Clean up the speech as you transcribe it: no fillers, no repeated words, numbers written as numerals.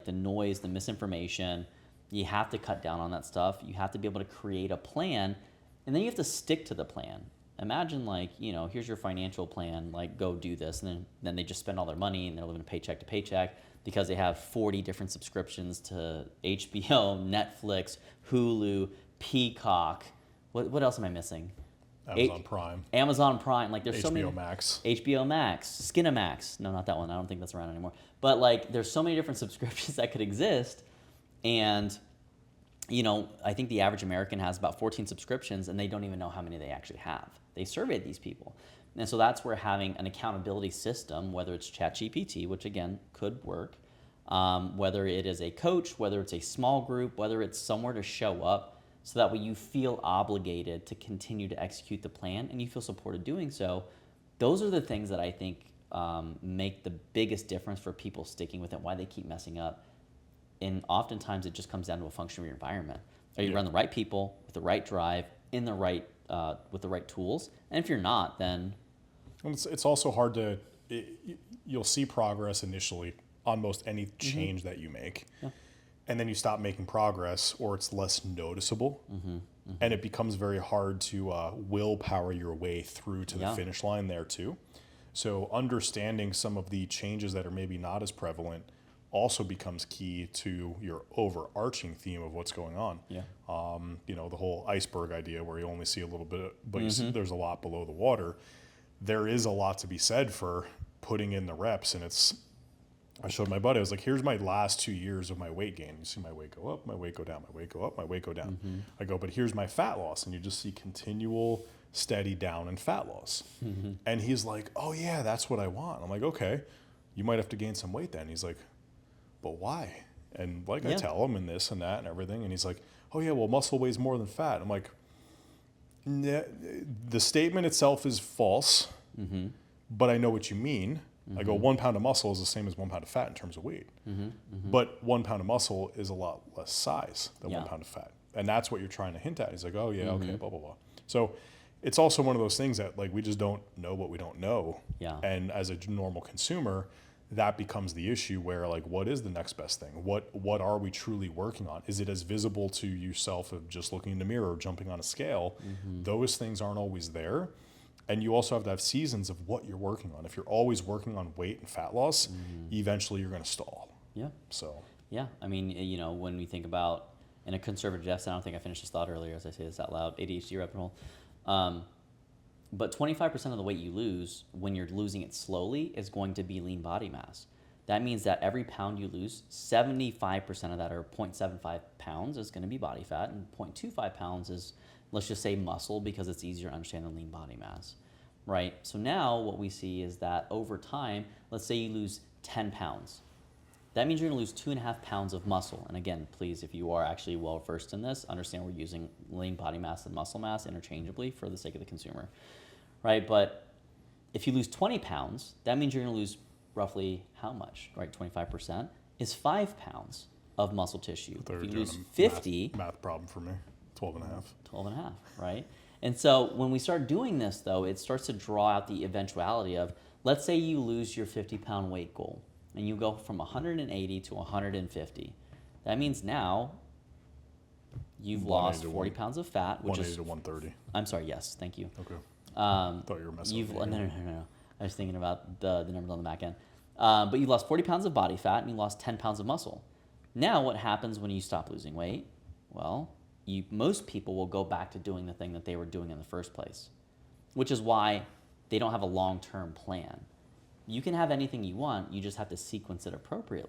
the noise, the misinformation. You have to cut down on that stuff. You have to be able to create a plan, and then you have to stick to the plan. Imagine like, here's your financial plan, like go do this. And then they just spend all their money and they're living paycheck to paycheck because they have 40 different subscriptions to HBO, Netflix, Hulu, Peacock. What else am I missing? Amazon Prime. Amazon Prime. Like there's so many. HBO Max. HBO Max. Skinamax. No, not that one. I don't think that's around anymore. But like there's so many different subscriptions that could exist. And I think the average American has about 14 subscriptions and they don't even know how many they actually have. They surveyed these people. And so that's where having an accountability system, whether it's ChatGPT, which again could work, whether it is a coach, whether it's a small group, whether it's somewhere to show up, so that way you feel obligated to continue to execute the plan and you feel supported doing so. Those are the things that I think make the biggest difference for people sticking with it, why they keep messing up. And oftentimes it just comes down to a function of your environment. Are you around the right people with the right drive, in the right with the right tools? And if you're not, then it's also hard to. You'll see progress initially on most any change that you make, and then you stop making progress, or it's less noticeable, and it becomes very hard to willpower your way through to the finish line there too. So understanding some of the changes that are maybe not as prevalent also becomes key to your overarching theme of what's going on. The whole iceberg idea where you only see a little bit, but you see there's a lot below the water. There is a lot to be said for putting in the reps. And I showed my buddy, I was like, here's my last 2 years of my weight gain. You see my weight go up, my weight go down, my weight go up, my weight go down. I go, but here's my fat loss. And you just see continual steady down in fat loss. And he's like, oh yeah, that's what I want. I'm like, okay, you might have to gain some weight then. He's like, but why? And I tell him and this and that and everything. And he's like, oh yeah, well, muscle weighs more than fat. I'm like, nah, the statement itself is false, but I know what you mean. I go, 1 pound of muscle is the same as 1 pound of fat in terms of weight. But 1 pound of muscle is a lot less size than 1 pound of fat. And that's what you're trying to hint at. He's like, oh yeah, okay, blah, blah, blah. So it's also one of those things that we just don't know what we don't know. And as a normal consumer, that becomes the issue where what is the next best thing? What are we truly working on? Is it as visible to yourself of just looking in the mirror or jumping on a scale? Those things aren't always there. And you also have to have seasons of what you're working on. If you're always working on weight and fat loss, eventually you're going to stall. So. Yeah. I mean, when we think about in a conservative deficit, I don't think I finished this thought earlier as I say this out loud, ADHD rabbit hole. But 25% of the weight you lose when you're losing it slowly is going to be lean body mass. That means that every pound you lose, 75% of that, or 0.75 pounds, is going to be body fat, and 0.25 pounds is, let's just say, muscle, because it's easier to understand than lean body mass, right? So now what we see is that over time, let's say you lose 10 pounds. That means you're going to lose 2.5 pounds of muscle. And again, please, if you are actually well versed in this, understand we're using lean body mass and muscle mass interchangeably for the sake of the consumer, right? But if you lose 20 pounds, that means you're going to lose roughly how much, right? 25% is 5 pounds of muscle tissue. If you lose 50... Math problem for me, 12 and a half. 12 and a half, right? And so when we start doing this, though, it starts to draw out the eventuality of, let's say you lose your 50-pound weight goal, and you go from 180 to 150. That means now you've lost 40 pounds of fat, which 180 is... 130. I'm sorry, yes, thank you. Okay. Thought you were messing with me. No. I was thinking about the numbers on the back end. But you lost 40 pounds of body fat and you lost 10 pounds of muscle. Now what happens when you stop losing weight? Well, most people will go back to doing the thing that they were doing in the first place, which is why they don't have a long-term plan. You can have anything you want, you just have to sequence it appropriately.